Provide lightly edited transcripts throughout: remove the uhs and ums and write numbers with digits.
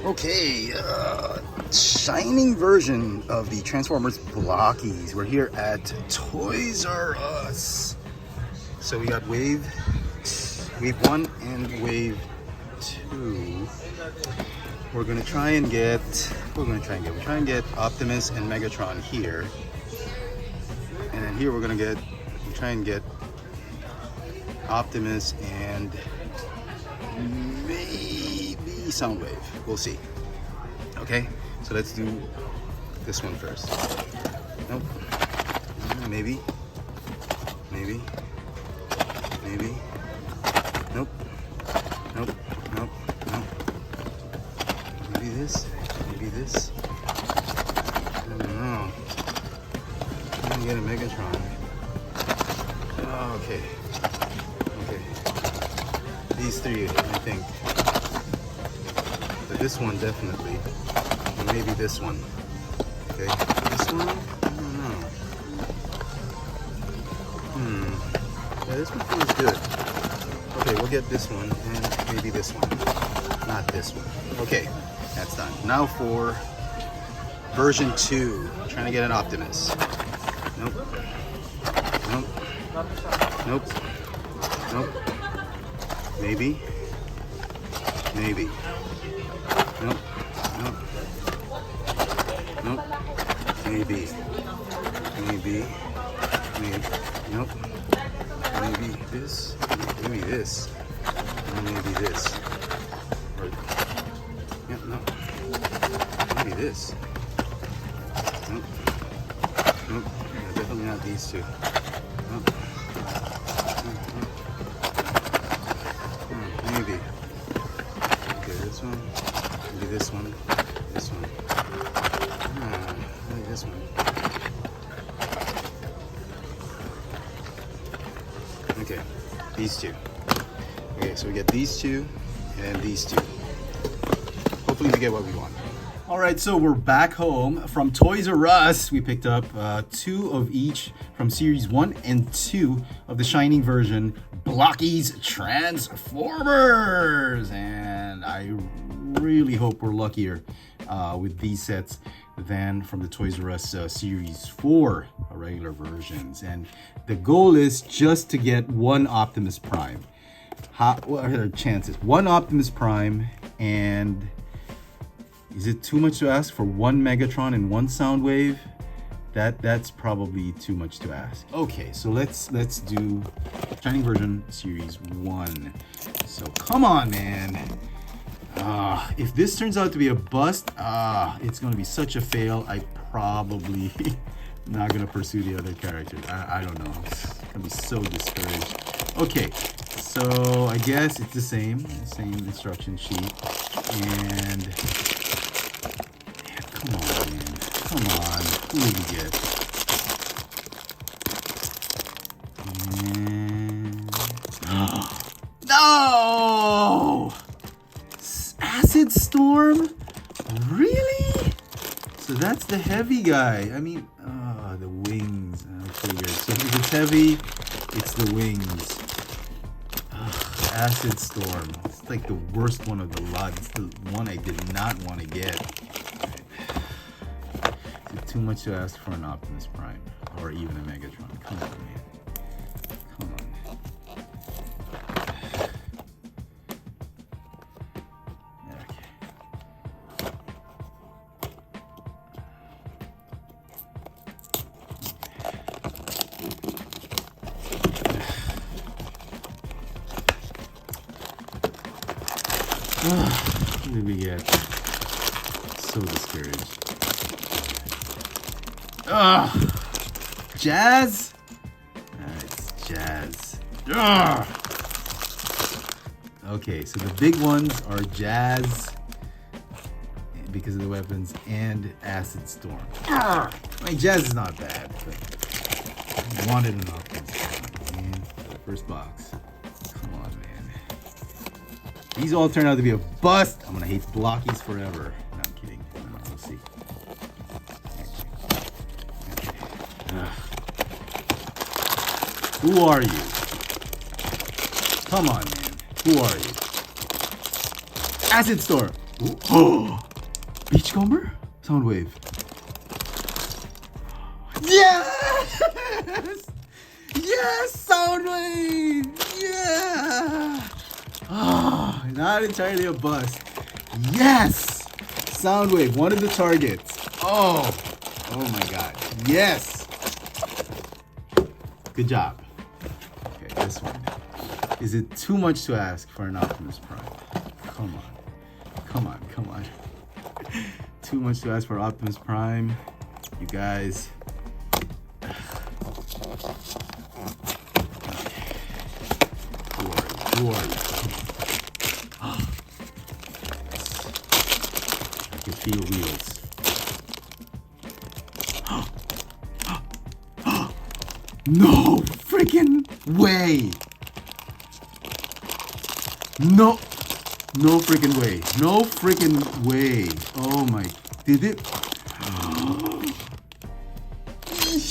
Okay, shining version of the Transformers Blokees. We're here at Toys R Us. So we got wave 1 and wave 2. We're try and get Optimus and Megatron here. And then here we'll try and get Optimus and maybe Soundwave. We'll see. Okay, so let's do this one first. Nope. Maybe. Nope. Nope. Maybe this. I don't know. I'm gonna get a Megatron. Oh, okay. These three, I think. But this one definitely. And maybe this one. Okay. This one? I don't know. Yeah, this one feels good. Okay, we'll get this one and maybe this one. Not this one. Okay, that's done. Now for version 2. Trying to get an Optimus. Nope. Maybe. Nope. Maybe. Nope. Maybe this. Maybe this. Or maybe this. Or, yeah, no. Maybe this. Nope. Yeah, definitely not these two. Nope. Maybe. Okay, this one. Maybe this one. Maybe this one. Okay, these two. Okay, so we get these two and these two. Hopefully we get what we want. All right, so we're back home from Toys R Us. We picked up 2 of each from Series 1 and 2 of the Shining version, Blokees Transformers. And I really hope we're luckier with these sets than from the Toys R Us Series 4 regular versions. And the goal is just to get one Optimus Prime. What are the chances? One Optimus Prime, and is it too much to ask for one Megatron and one Soundwave? That's probably too much to ask. Okay, so let's do Shining version Series 1. So come on, man. If this turns out to be a bust, it's gonna be such a fail. I probably not gonna pursue the other characters. I don't know. It's gonna be so discouraged. Okay, so I guess it's the same instruction sheet. And come on, man. Come on. Who did we get? And no! Acid Storm? Really? So that's the heavy guy. I mean, the wings. I figured. So if it's heavy, it's the wings. Acid Storm. It's like the worst one of the lot. It's the one I did not want to get. Is it too much to ask for an Optimus Prime? Or even a Megatron? Come on, man. Come on. What did we get? So discouraged. Jazz? It's Jazz. Okay, so the big ones are Jazz because of the weapons and Acid Storm. I mean, Jazz is not bad, but I wanted an Optimus Prime, man. First box. Come on, man. These all turn out to be a bust. I'm gonna hate Blokees forever. No, I'm kidding. We'll see. Who are you? Come on, man. Who are you? Acid Storm. Oh, Beachcomber? Soundwave. Yes! Yes, Soundwave! Yeah! Ah, not entirely a bust. Yes! Soundwave, one of the targets. Oh my god. Yes! Good job. Okay, this one. Is it too much to ask for an Optimus Prime? Come on. Come on, come on. Too much to ask for Optimus Prime. You guys. Who are you? I can feel wheels. No freaking way! No freaking way. No freaking way. Oh my, did it?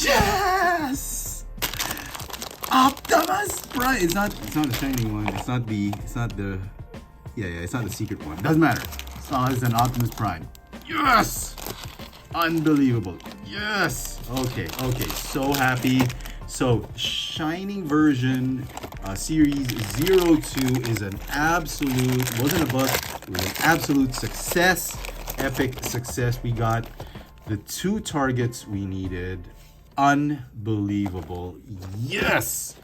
Yes! Optimus Prime. It's not a shiny one. It's not the it's not the secret one. Doesn't matter. As long as it's an Optimus Prime. Yes! Unbelievable. Yes! Okay, so happy. So, Shining version Series 02 is an absolute, wasn't a bust, it was an absolute success, epic success. We got the 2 targets we needed. Unbelievable. Yes!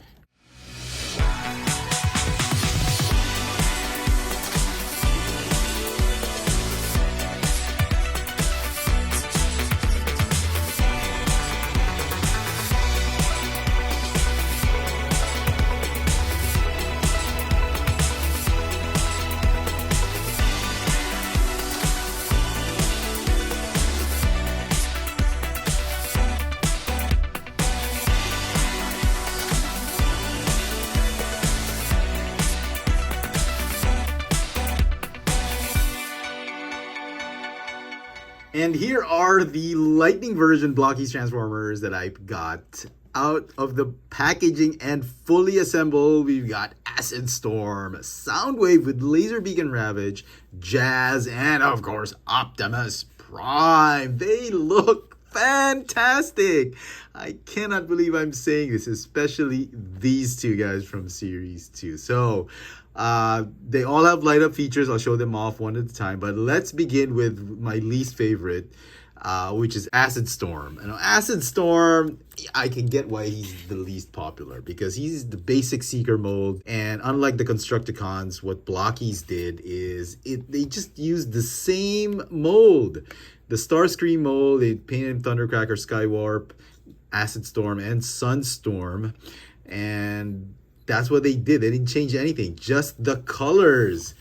And here are the Lightning version Blokees Transformers that I got out of the packaging and fully assembled. We've got Acid Storm, Soundwave with Laser Beacon Ravage, Jazz, and of course Optimus Prime. They look fantastic. I cannot believe I'm saying this, especially these 2 guys from Series 2. So they all have light up features. I'll show them off one at a time, but let's begin with my least favorite, which is Acid Storm. And Acid Storm, I can get why he's the least popular, because he's the basic Seeker mold, and unlike the Constructicons, what Blokees did is they just used the same mold. The Starscream mold, they painted him Thundercracker, Skywarp, Acid Storm, and Sunstorm, and that's what they did. They didn't change anything, just the colors.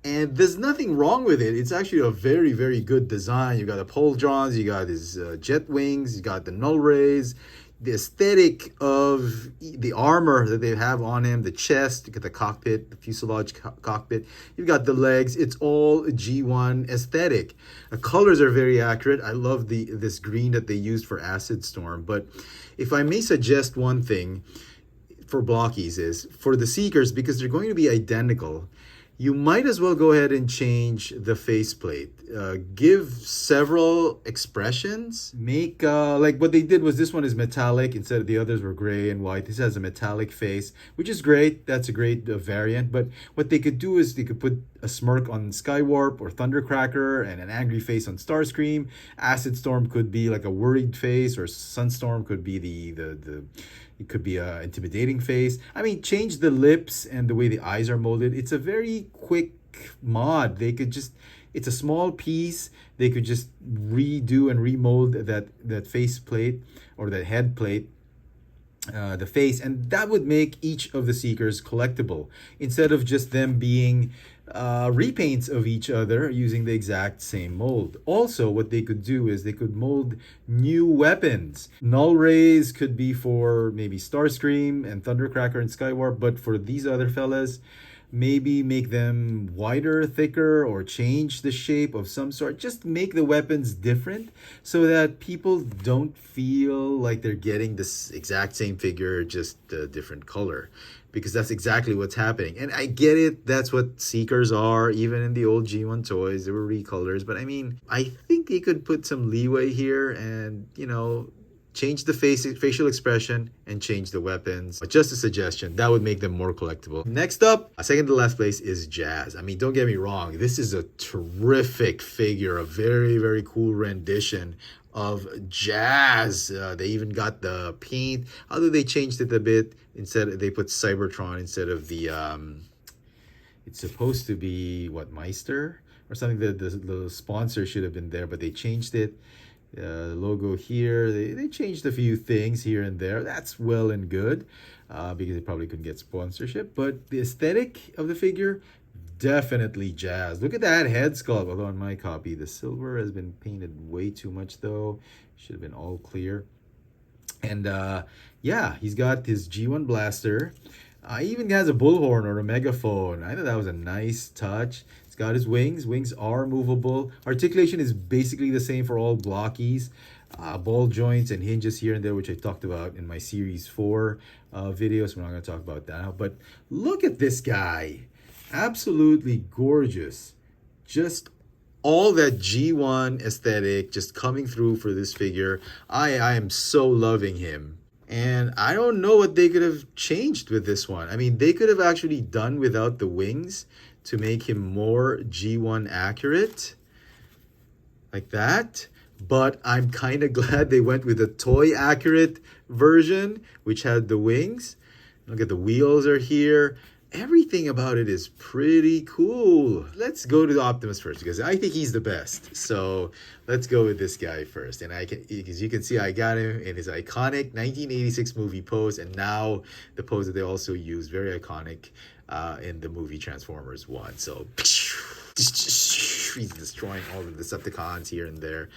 And there's nothing wrong with it. It's actually a very, very good design. You got the Poldrons, you got his jet wings, you got the null rays, the aesthetic of the armor that they have on him, the chest, you got the cockpit, the fuselage cockpit, you've got the legs. It's all G1 aesthetic. The colors are very accurate. I love this green that they used for Acid Storm. But if I may suggest one thing for Blokees, is for the Seekers, because they're going to be identical, you might as well go ahead and change the faceplate. Give several expressions. Make, like what they did was, this one is metallic instead of the others were gray and white. This has a metallic face, which is great. That's a great variant. But what they could do is they could put a smirk on Skywarp or Thundercracker and an angry face on Starscream. Acid Storm could be like a worried face, or Sunstorm could be it could be a intimidating face. I mean, change the lips and the way the eyes are molded. It's a very quick mod. They could just, it's a small piece. They could just redo and remold that face plate, or that head plate, the face, and that would make each of the Seekers collectible, instead of just them being repaints of each other using the exact same mold. Also, what they could do is they could mold new weapons. Null rays could be for maybe Starscream and Thundercracker and Skywarp, but for these other fellas, maybe make them wider, thicker, or change the shape of some sort. Just make the weapons different so that people don't feel like they're getting this exact same figure, just a different color. because that's exactly what's happening. And I get it, that's what Seekers are. Even in the old G1 toys, there were recolors. But I mean, I think they could put some leeway here and, you know, change the facial expression and change the weapons. Just a suggestion. That would make them more collectible. Next up, second to last place is Jazz. I mean, don't get me wrong. This is a terrific figure, a very, very cool rendition of Jazz. They even got the paint, although they changed it a bit. Instead, they put Cybertron instead of the, it's supposed to be, what, Meister? Or something that the sponsor should have been there, but they changed it. Logo here, they changed a few things here and there. That's well and good, because they probably couldn't get sponsorship. But the aesthetic of the figure, definitely Jazz. Look at that head sculpt. Although on my copy, the silver has been painted way too much though. Should have been all clear. And yeah, he's got his G1 blaster. He even has a bullhorn or a megaphone. I thought that was a nice touch. He's got his wings. Wings are movable. Articulation is basically the same for all Blokees. Ball joints and hinges here and there, which I talked about in my Series 4 video, so we're not going to talk about that now. But look at this guy. Absolutely gorgeous. Just all that G1 aesthetic just coming through for this figure. I am so loving him. And I don't know what they could have changed with this one. I mean, they could have actually done without the wings to make him more G1 accurate. Like that. But I'm kind of glad they went with the toy accurate version, which had the wings. Look at the wheels are here. Everything about it is pretty cool. Let's go to the Optimus first, because I think he's the best. So let's go with this guy first. And I can, as you can see, I got him in his iconic 1986 movie pose, and now the pose that they also use, very iconic in the movie Transformers 1. So he's destroying all the Decepticons here and there.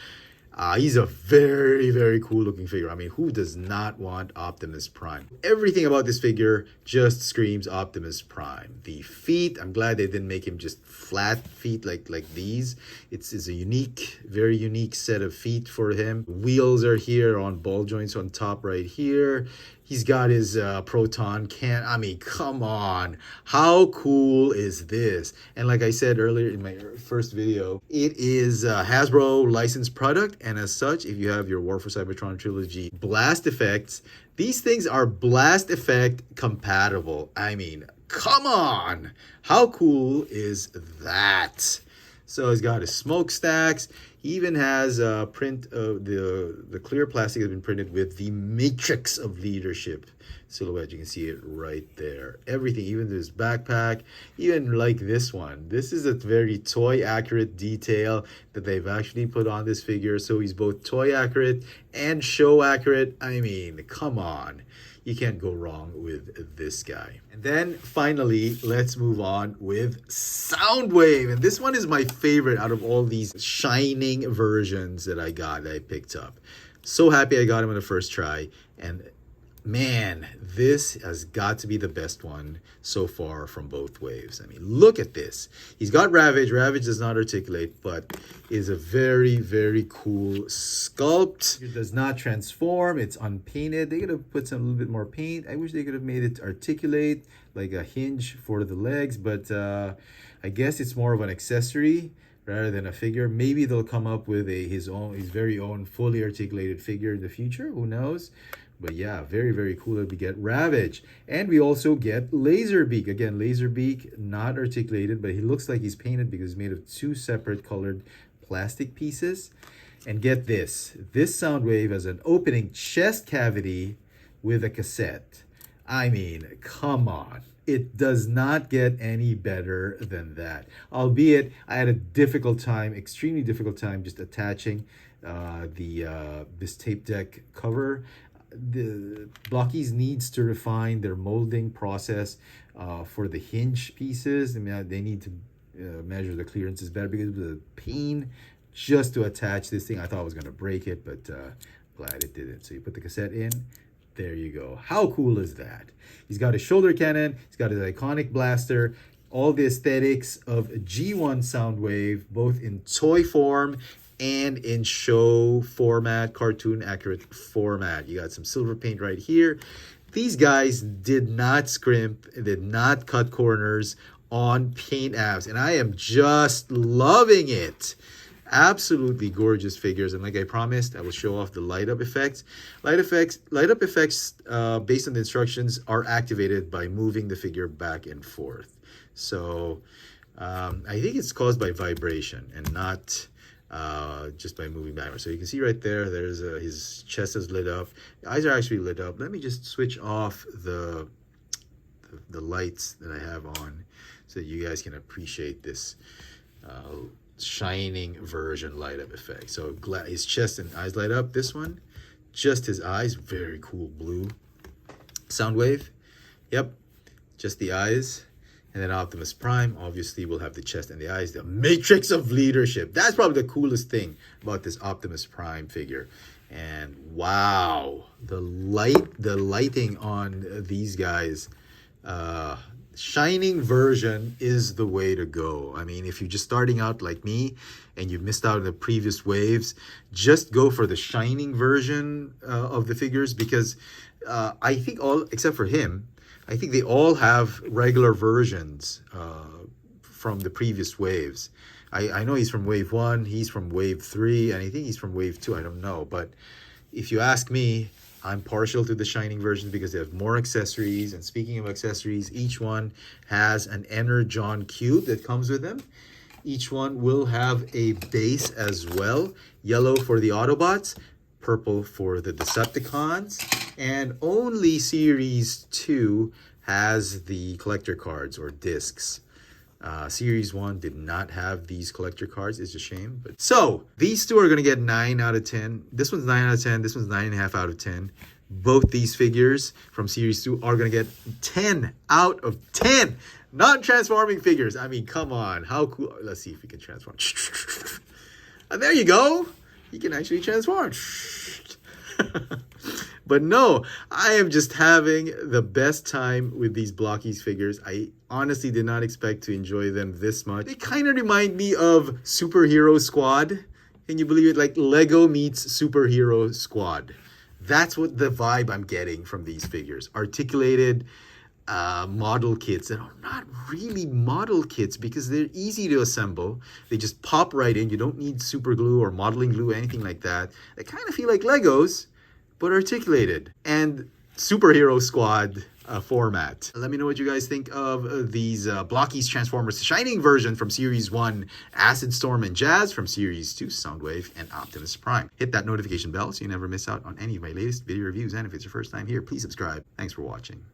He's a very, very cool looking figure. I mean, who does not want Optimus Prime? Everything about this figure just screams Optimus Prime. The feet, I'm glad they didn't make him just flat feet like these. It's a unique, very unique set of feet for him. Wheels are here on ball joints on top right here. He's got his proton can. I mean, come on. How cool is this? And like I said earlier in my first video, it is a Hasbro licensed product. And as such, if you have your War for Cybertron Trilogy blast effects, these things are blast effect compatible. I mean, come on. How cool is that? So he's got his smokestacks. He even has a print of the clear plastic has been printed with the Matrix of Leadership silhouette. You can see it right there. Everything, even his backpack, even like this one. This is a very toy accurate detail that they've actually put on this figure. So he's both toy accurate and show accurate. I mean, come on. You can't go wrong with this guy. And then finally, let's move on with Soundwave. And this one is my favorite out of all these shining versions that I picked up. So happy I got him on the first try. And man, this has got to be the best one so far from both waves. I mean, look at this. He's got Ravage. Ravage does not articulate, but is a very, very cool sculpt. It does not transform. It's unpainted. They could have put some a little bit more paint. I wish they could have made it articulate, like a hinge for the legs, but I guess it's more of an accessory rather than a figure. Maybe they'll come up with his very own fully articulated figure in the future. Who knows? But yeah, very, very cool that we get Ravage. And we also get Laserbeak. Again, Laserbeak, not articulated, but he looks like he's painted because it's made of two separate colored plastic pieces. And get this. This Soundwave has an opening chest cavity with a cassette. I mean, come on. It does not get any better than that. Albeit, I had a difficult time, extremely difficult time, just attaching this tape deck cover. The Blokees needs to refine their molding process for the hinge pieces. I mean, they need to measure the clearances better because of the pain just to attach this thing. I thought I was going to break it, but glad it didn't. So you put the cassette in. There you go. How cool is that? He's got his shoulder cannon. He's got his iconic blaster. All the aesthetics of G1 Soundwave, both in toy form and in show format, cartoon accurate format. You got some silver paint right here. These guys did not scrimp, did not cut corners on paint apps, and I am just loving it. Absolutely gorgeous figures, and like I promised, I will show off the light up effects. Light up effects based on the instructions are activated by moving the figure back and forth. So I think it's caused by vibration and not just by moving backwards. So you can see right there, there's his chest is lit up. The eyes are actually lit up. Let me just switch off the lights that I have on so that you guys can appreciate this shining version light up effect. So his chest and eyes light up. This one, just his eyes, very cool blue. Sound wave, yep, just the eyes. And then Optimus Prime, obviously, will have the chest and the eyes. The Matrix of Leadership. That's probably the coolest thing about this Optimus Prime figure. And wow, the lighting on these guys, shining version is the way to go. I mean, if you're just starting out like me and you've missed out on the previous waves, just go for the shining version of the figures, because I think all, except for him, I think they all have regular versions from the previous waves. I know he's from wave 1, he's from wave 3, and I think he's from wave 2, I don't know. But if you ask me, I'm partial to the shining versions because they have more accessories. And speaking of accessories, each one has an Energon cube that comes with them. Each one will have a base as well. Yellow for the Autobots, purple for the Decepticons, and only Series 2 has the collector cards or discs. Series 1 did not have these collector cards. It's a shame. But so these two are going to get 9 out of 10. This one's 9 out of 10. This one's 9.5 out of 10. Both these figures from Series 2 are going to get 10 out of 10. Non-transforming figures. I mean, come on. How cool. Let's see if we can transform. And there you go. You can actually transform. But no, I am just having the best time with these Blokees figures. I honestly did not expect to enjoy them this much. They kind of remind me of Superhero Squad. Can you believe it? Like Lego meets Superhero Squad. That's what the vibe I'm getting from these figures. Articulated model kits that are not really model kits because they're easy to assemble. They just pop right in. You don't need super glue or modeling glue, anything like that. They kind of feel like Legos, but articulated and Superhero Squad format. Let me know what you guys think of these Blokees Transformers Shining version from Series 1, Acid Storm and Jazz, from Series 2, Soundwave and Optimus Prime. Hit that notification bell so you never miss out on any of my latest video reviews. And if it's your first time here, please subscribe. Thanks for watching.